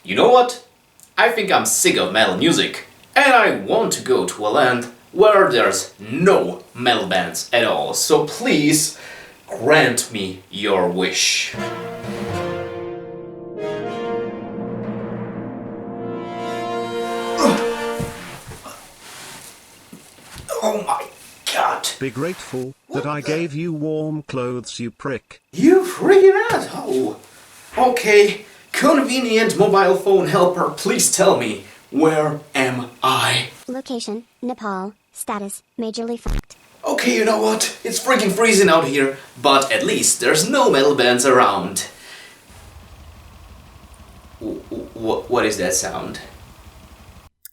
You know what? I think I'm sick of metal music, and I want to go to a land where there's no metal bands at all, so please grant me your wish. Oh my god. Be grateful that I gave you warm clothes, you prick. You freaking asshole. Okay, convenient mobile phone helper, please tell me, where am I? Location, Nepal. Status, majorly fucked. Okay, you know what? It's freaking freezing out here, but at least there's no metal bands around. What is that sound?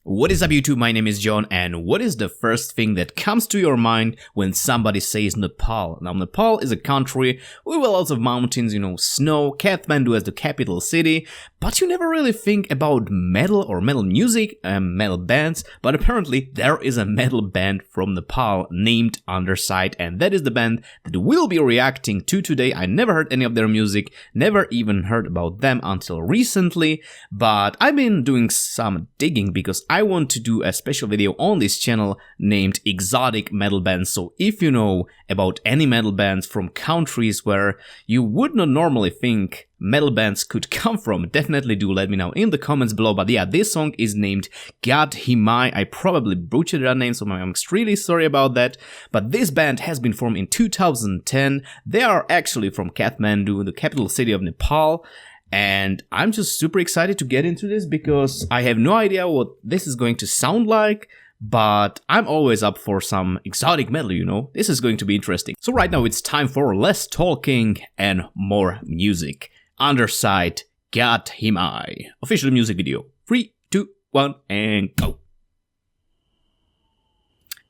What is up YouTube, my name is John, and what is the first thing that comes to your mind when somebody says Nepal? Now Nepal is a country with lots of mountains, snow, Kathmandu as the capital city, but you never really think about metal or metal music, metal bands, but apparently there is a metal band from Nepal named Underside, and that is the band that we'll be reacting to today. I never heard any of their music, never even heard about them until recently, but I've been doing some digging because I want to do a special video on this channel named Exotic Metal Bands, so if you know about any metal bands from countries where you would not normally think metal bands could come from, definitely do let me know in the comments below. But yeah, this song is named Gadhimai. I probably butchered that name, so I'm extremely sorry about that. But this band has been formed in 2010. They are actually from Kathmandu, the capital city of Nepal. And I'm just super excited to get into this because I have no idea what this is going to sound like, but I'm always up for some exotic metal, This is going to be interesting. So right now it's time for less talking and more music. Underside, Gadhimai. Official music video. 3, 2, 1, and go.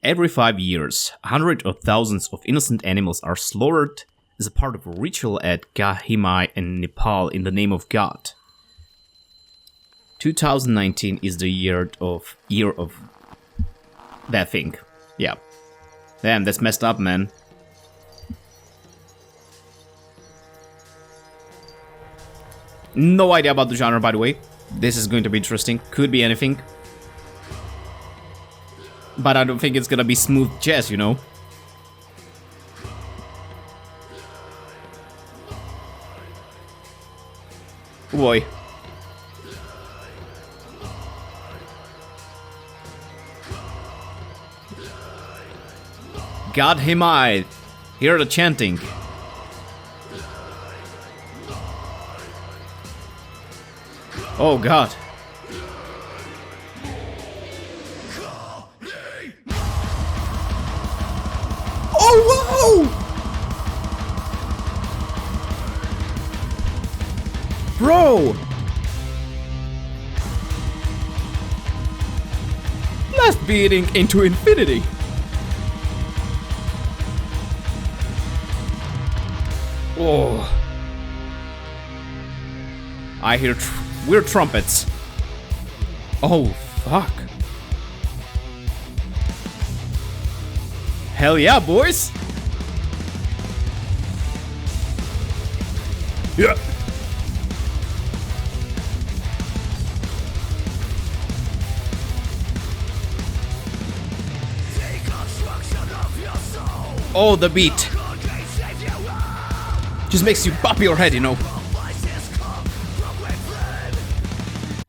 Every 5 years, hundreds of thousands of innocent animals are slaughtered as a part of a ritual at Gadhimai in Nepal in the name of God. 2019 is the year of that thing. Yeah. Damn, that's messed up, man. No idea about the genre, by the way. This is going to be interesting. Could be anything. But I don't think it's gonna be smooth jazz, Boy. Gadhimai. Hear the chanting. Oh god. Oh whoa! Bro! Blast beating into infinity! Oh. I hear weird trumpets. Oh, fuck. Hell yeah, boys! Yeah! Oh, the beat just makes you pop your head,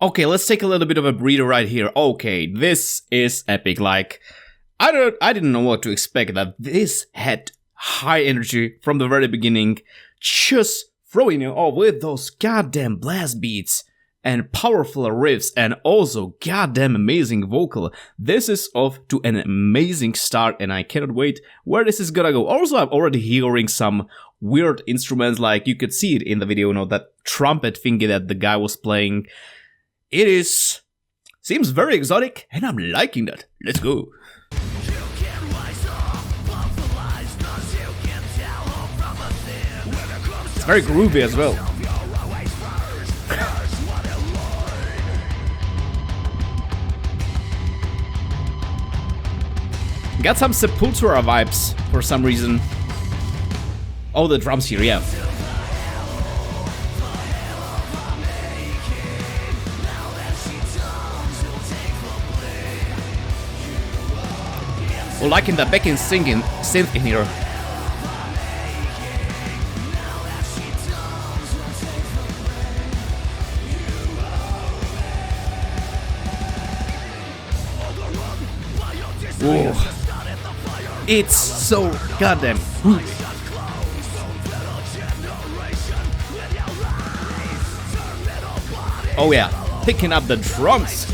Okay, let's take a little bit of a breather right here. Okay, this is epic. Like, I didn't know what to expect. That this had high energy from the very beginning, just throwing you off with those goddamn blast beats and powerful riffs and also goddamn amazing vocal. This is off to an amazing start and I cannot wait where this is gonna go. Also, I'm already hearing some weird instruments, like you could see it in the video, that trumpet thingy that the guy was playing. It seems very exotic and I'm liking that. Let's go. It's very groovy as well. Got some Sepultura vibes for some reason. Oh, the drums here, yeah. Oh, liking the backing singing synth in here. Whoa. It's so goddamn groovy. Oh yeah, picking up the drums.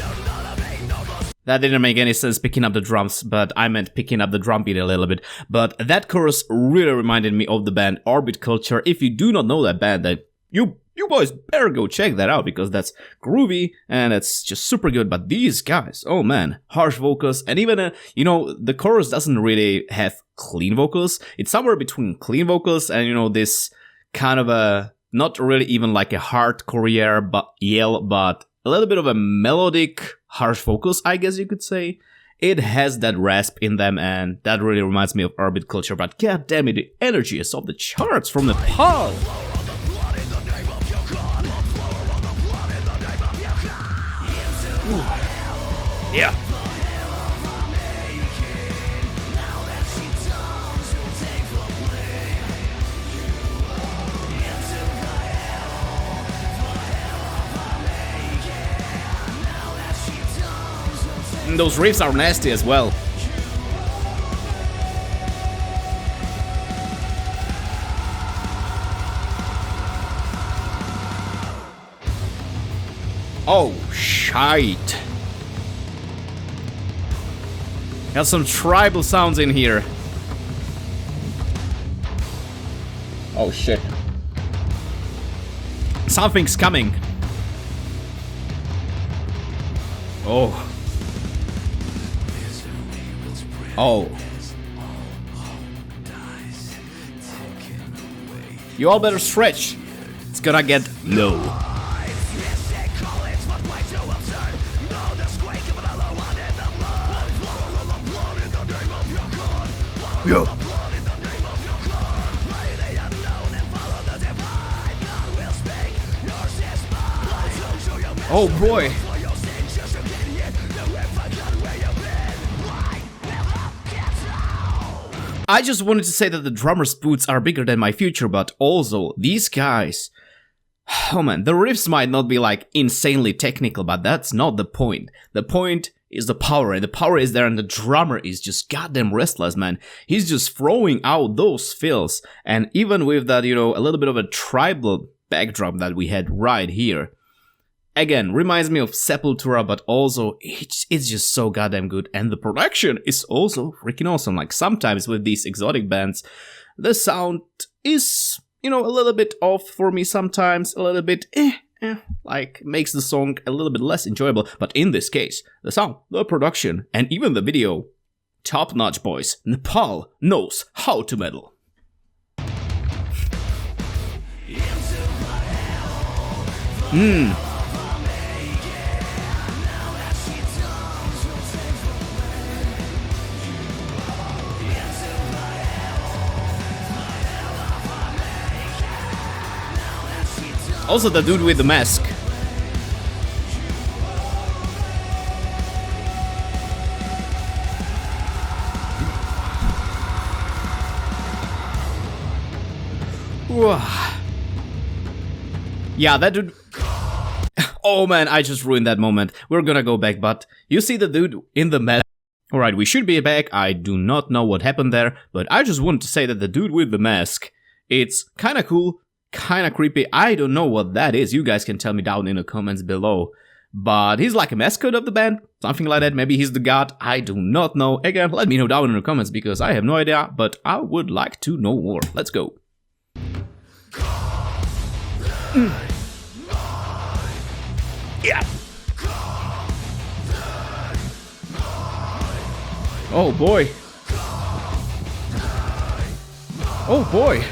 That didn't make any sense, picking up the drums, but I meant picking up the drum beat a little bit. But that chorus really reminded me of the band Orbit Culture. If you do not know that band, that you boys better go check that out, because that's groovy and it's just super good. But these guys, oh man, harsh vocals, and even, you know, the chorus doesn't really have clean vocals. It's somewhere between clean vocals and, you know, this kind of a, not really even like a hardcore yell, but a little bit of a melodic harsh vocals, I guess you could say. It has that rasp in them, and that really reminds me of Orbit Culture. But god damn it, the energy is off the charts from Nepal. Yeah. And those riffs are nasty as well. Oh, shite. Got some tribal sounds in here. Oh shit. Something's coming. Oh. Oh. You all better stretch. It's gonna get low. Yo. Oh boy. I just wanted to say that the drummer's boots are bigger than my future, but also these guys. Oh man, the riffs might not be like insanely technical, but that's not the point. The point is the power, and the power is there, and the drummer is just goddamn restless, man. He's just throwing out those fills, and even with that, you know, a little bit of a tribal backdrop that we had right here. Again, reminds me of Sepultura, but also it's just so goddamn good, and the production is also freaking awesome. Like sometimes with these exotic bands, the sound is, you know, a little bit off for me sometimes, a little bit like makes the song a little bit less enjoyable. But in this case, the sound, the production, and even the video, top notch, boys. Nepal knows how to meddle. Also the dude with the mask. Yeah, that dude... Oh man, I just ruined that moment. We're gonna go back, but you see the dude in the mask. Alright, we should be back. I do not know what happened there, but I just wanted to say that the dude with the mask, it's kinda cool, kinda creepy. I don't know what that is. You guys can tell me down in the comments below. But he's like a mascot of the band, something like that. Maybe he's the god. I do not know. Again, let me know down in the comments because I have no idea, but I would like to know more. Let's go. Yeah. Oh boy. Oh boy.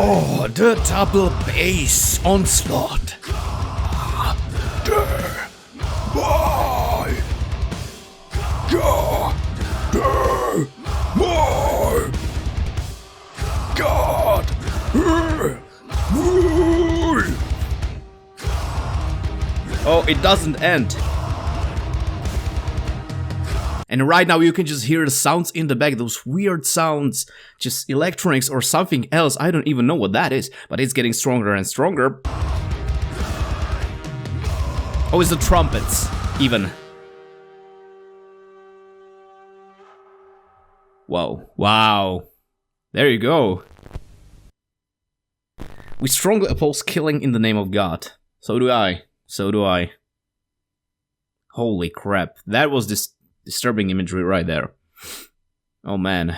Oh, the double bass onslaught. No, it doesn't end. And right now you can just hear the sounds in the back, those weird sounds, just electronics or something else. I don't even know what that is, but it's getting stronger and stronger. Oh, it's the trumpets, even. Whoa, wow. There you go. We strongly oppose killing in the name of God. So do I. So do I. Holy crap. That was this disturbing imagery right there. Oh man.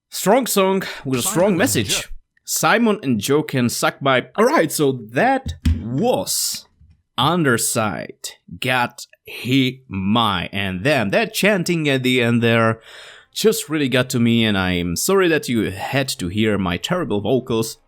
Strong song with a strong message. Simon and Joe can suck my... Alright, so that was Underside, Gadhimai, and them. That chanting at the end there just really got to me, and I'm sorry that you had to hear my terrible vocals.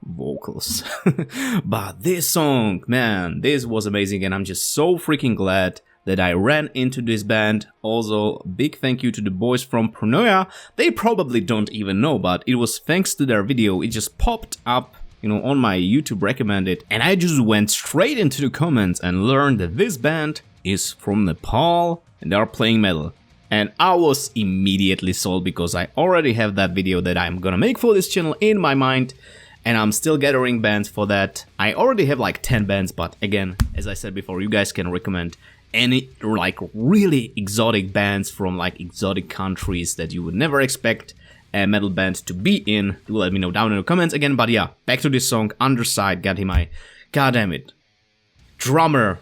But this song, man, this was amazing, and I'm just so freaking glad that I ran into this band. Also, big thank you to the boys from Pronoia. They probably don't even know, but it was thanks to their video. It just popped up, you know, on my YouTube recommended, and I just went straight into the comments and learned that this band is from Nepal and they are playing metal. And I was immediately sold because I already have that video that I'm gonna make for this channel in my mind, and I'm still gathering bands for that. I already have like 10 bands, but again, as I said before, you guys can recommend any like really exotic bands from like exotic countries that you would never expect a metal band to be in. Do let me know down in the comments again. But yeah, back to this song, Underside, Gadhimai. God damn it. Drummer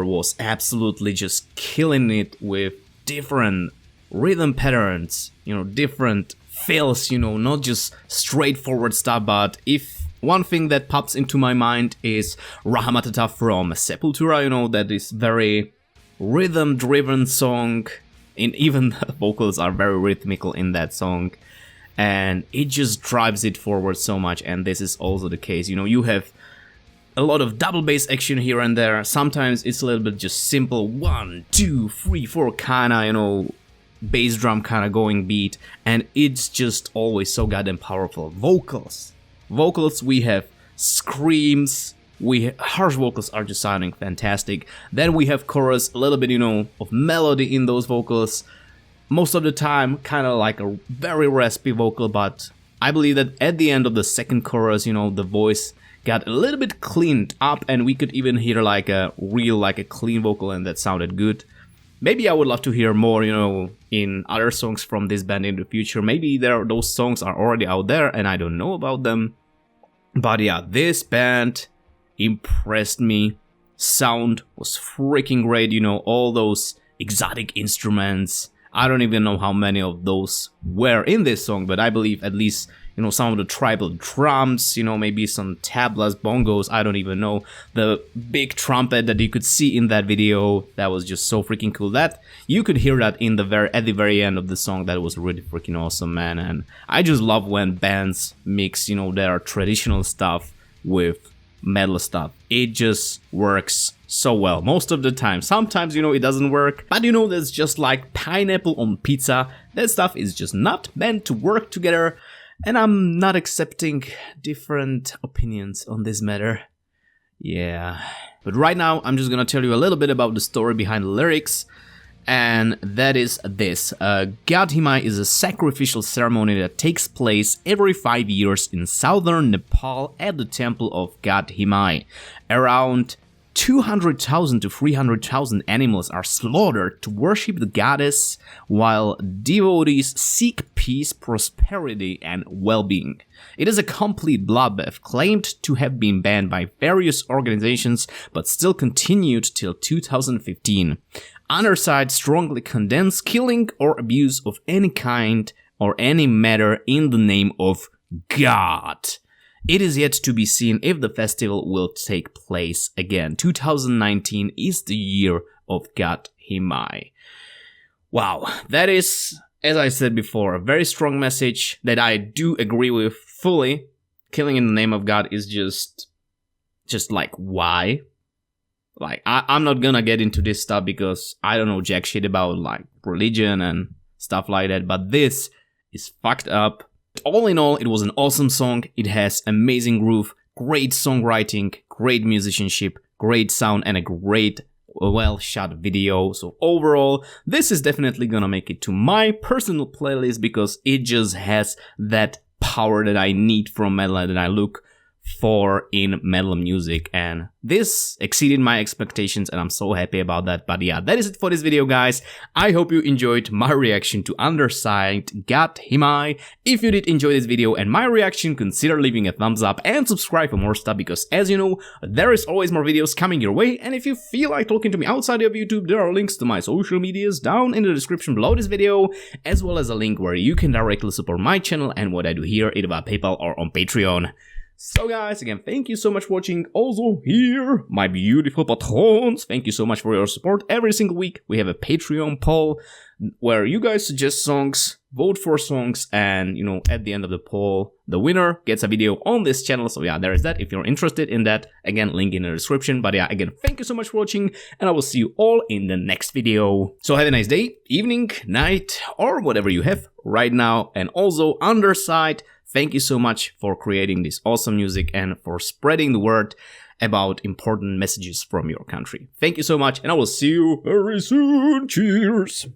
was absolutely just killing it with different rhythm patterns, you know, different fills, you know, not just straightforward stuff. But if one thing that pops into my mind is Rahamatata from Sepultura, you know, that is very rhythm-driven song, and even the vocals are very rhythmical in that song, and it just drives it forward so much. And this is also the case, you know, you have a lot of double bass action here and there. Sometimes it's a little bit just simple 1, 2, 3, 4 kinda, you know, bass drum kinda going beat, and it's just always so goddamn powerful. Vocals, we have screams, harsh vocals are just sounding fantastic. Then we have chorus, a little bit, you know, of melody in those vocals. Most of the time, kind of like a very raspy vocal, but I believe that at the end of the second chorus, you know, the voice got a little bit cleaned up, and we could even hear like a clean vocal, and that sounded good. Maybe I would love to hear more, you know, in other songs from this band in the future. Maybe those songs are already out there and I don't know about them. But yeah, this band impressed me. Sound was freaking great, you know, all those exotic instruments. I don't even know how many of those were in this song, but I believe at least, you know, some of the tribal drums, you know, maybe some tablas, bongos, I don't even know. The big trumpet that you could see in that video, that was just so freaking cool. That you could hear that in at the very end of the song. That was really freaking awesome, man. And I just love when bands mix, you know, their traditional stuff with metal stuff. It just works so well most of the time. Sometimes, you know, it doesn't work, but you know, that's just like pineapple on pizza. That stuff is just not meant to work together. And I'm not accepting different opinions on this matter. Yeah. But right now, I'm just gonna tell you a little bit about the story behind the lyrics. And that is this. Gadhimai is a sacrificial ceremony that takes place every 5 years in southern Nepal at the temple of Gadhimai. Around 200,000 to 300,000 animals are slaughtered to worship the goddess, while devotees seek peace, prosperity, and well-being. It is a complete bloodbath, claimed to have been banned by various organizations, but still continued till 2015. Underside strongly condemns killing or abuse of any kind or any matter in the name of God. It is yet to be seen if the festival will take place again. 2019 is the year of Gadhimai. Wow, that is, as I said before, a very strong message that I do agree with fully. Killing in the name of God is just like, why? Like, I'm not gonna get into this stuff because I don't know jack shit about, like, religion and stuff like that, but this is fucked up. All in all, it was an awesome song. It has amazing groove, great songwriting, great musicianship, great sound, and a great well shot video. So overall, this is definitely gonna make it to my personal playlist because it just has that power that I need from metal and that I look for in metal music, and this exceeded my expectations and I'm so happy about that. But yeah, that is it for this video, guys. I hope you enjoyed my reaction to Underside, Gadhimai. If you did enjoy this video and my reaction, consider leaving a thumbs up and subscribe for more stuff because, as you know, there is always more videos coming your way. And if you feel like talking to me outside of YouTube, there are links to my social medias down in the description below this video, as well as a link where you can directly support my channel and what I do here, either by PayPal or on Patreon. So guys, again, thank you so much for watching. Also here, my beautiful patrons, thank you so much for your support. Every single week we have a Patreon poll where you guys suggest songs, vote for songs, and you know, at the end of the poll, the winner gets a video on this channel. So yeah, there is that if you're interested in that. Again, link in the description. But yeah, again, thank you so much for watching and I will see you all in the next video. So have a nice day, evening, night, or whatever you have right now. And also Underside, thank you so much for creating this awesome music and for spreading the word about important messages from your country. Thank you so much and I will see you very soon. Cheers!